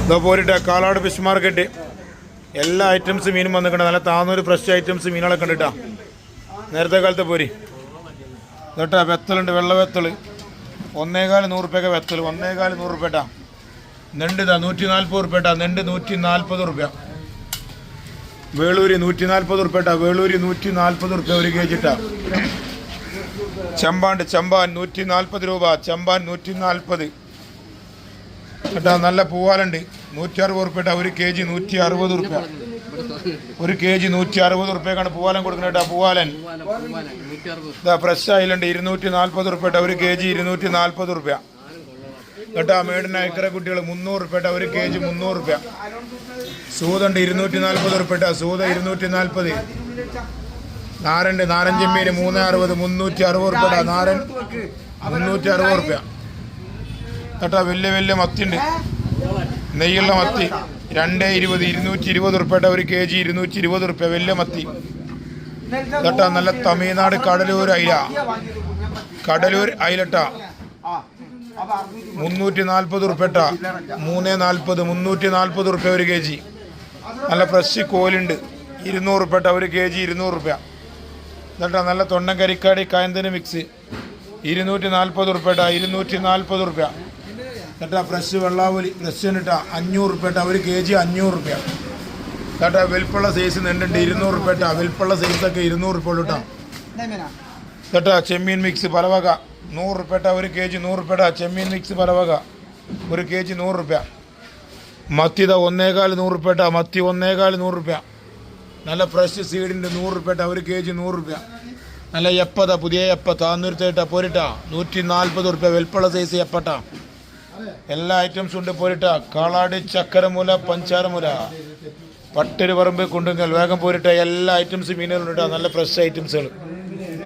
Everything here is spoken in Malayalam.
ഇതാ പോരിട്ട കാലാട് ഫിഷ് മാർക്കറ്റ് എല്ലാ ഐറ്റംസ് മീനും വന്നിട്ടുണ്ട്. നല്ല താന്നൂര് ഫ്രഷ് ഐറ്റംസ് മീനുകളൊക്കെ ഉണ്ട് കേട്ടോ. നേരത്തെ കാലത്തെ പോരി കേട്ടാ. വെത്തലുണ്ട്, വെള്ള വെത്തൽ 1.25 100 വെത്തൽ 1.25 100 നെണ്ട് ഇതാ 140 റുപ്യ. നെണ്ട് 140 റുപ്യ. വേളൂരി 140 റുപ്യ. വേളൂരി 140 റുപ്യ ഒരു കെ ജി ഇട്ടാ. ചെമ്പാണ്ട് ചെമ്പാൻ 140 രൂപ. ചെമ്പാൻ 140 കേട്ടാ. നല്ല പൂവാലുണ്ട് 160 റുപ്യ ഒരു കെ ജി. 160 റുപ്യ ഒരു കെ ജി. 160 റുപ്യക്കാണ് പൂവാലൻ കൊടുക്കുന്നത് കേട്ടോ. പൂവാലൻ ഇതാ ഫ്രഷ് ആയിലുണ്ട് 240 റുപ്യ ഒരു കെ ജി. 240 റുപ്യ കേട്ടാ. മേടിന് അയക്കര കുട്ടികൾ 300 റുപ്യ ഒരു കെ ജി. 300 റുപ്യ. സൂതുണ്ട് 240 റുപ്യ. സൂത 240. നാരണ്ട് നാരഞ്ചെമ്മീന് 360 360 റുപ്യ. നാരൻ 360 റുപ്യ കേട്ടാ. വലിയ വലിയ മത്തിണ്ട്, നെയ്യുള്ള മത്തി 220 220 റുപ്യ ഒരു കെ ജി. 220 റുപ്യ വലിയ മത്തി കേട്ടാ. നല്ല തമിഴ്നാട് കടലൂർ അയില. കടലൂർ അയിലട്ടാ 340 റുപ്യ. 340 340 റുപ്യ ഒരു കെ ജി. നല്ല ഫ്രഷ് കോലുണ്ട് 200 റുപ്യ ഒരു കെ ജി. 200 റുപ്യ കേട്ടാ. നല്ല തൊണ്ടൻ കരിക്കാടി കായന്തന് മിക്സ് 240 റുപ്യ. 240 റുപ്യ കേട്ടാ. ഫ്രഷ് വെള്ളാവലി ഫ്രഷ് കേട്ടാ 500 റുപ്യ ഒരു കെ ജി. 500 റുപ്യ കേട്ടാ. വെൽപ്പുള്ള സൈസ് നെണ്ടുണ്ട് 200 റുപ്യ. വെൽപ്പുള്ള സൈസൊക്കെ 200 റുപ്യ കേട്ടോ കേട്ടാ. ചെമ്മീൻ മിക്സ് പലവക 100 റുപ്യ ഒരു കെ ജി. 100 റുപ്യ. ചെമ്മീൻ മിക്സ് പലവക ഒരു കെ ജി 100 റുപ്യ. മത്തി 1.25 100 റുപ്യ. മത്തി 1.25 100 റുപ്യ. നല്ല ഫ്രഷ് സീഡിൻ്റെ 100 റുപ്യ ഒരു കെ ജി. 100 റുപ്യ. നല്ല എപ്പത പുതിയ എപ്പ താന്നൂരത്തേട്ടാ പോരിട്ടാ 140 റുപ്യ. വെൽപ്പുള്ള സൈസ് എപ്പട്ടാ. എല്ലാ ഐറ്റംസും ഉണ്ട് പോരിട്ടാ. കാളാട് ചക്കരമുല പഞ്ചാരമുല പട്ടര് പറമ്പ് കൊണ്ടുങ്ങൽ വേഗം പോരിട്ട എല്ലാ ഐറ്റംസും മീനുകളുണ്ട്. നല്ല ഫ്രഷ് ഐറ്റംസുകൾ.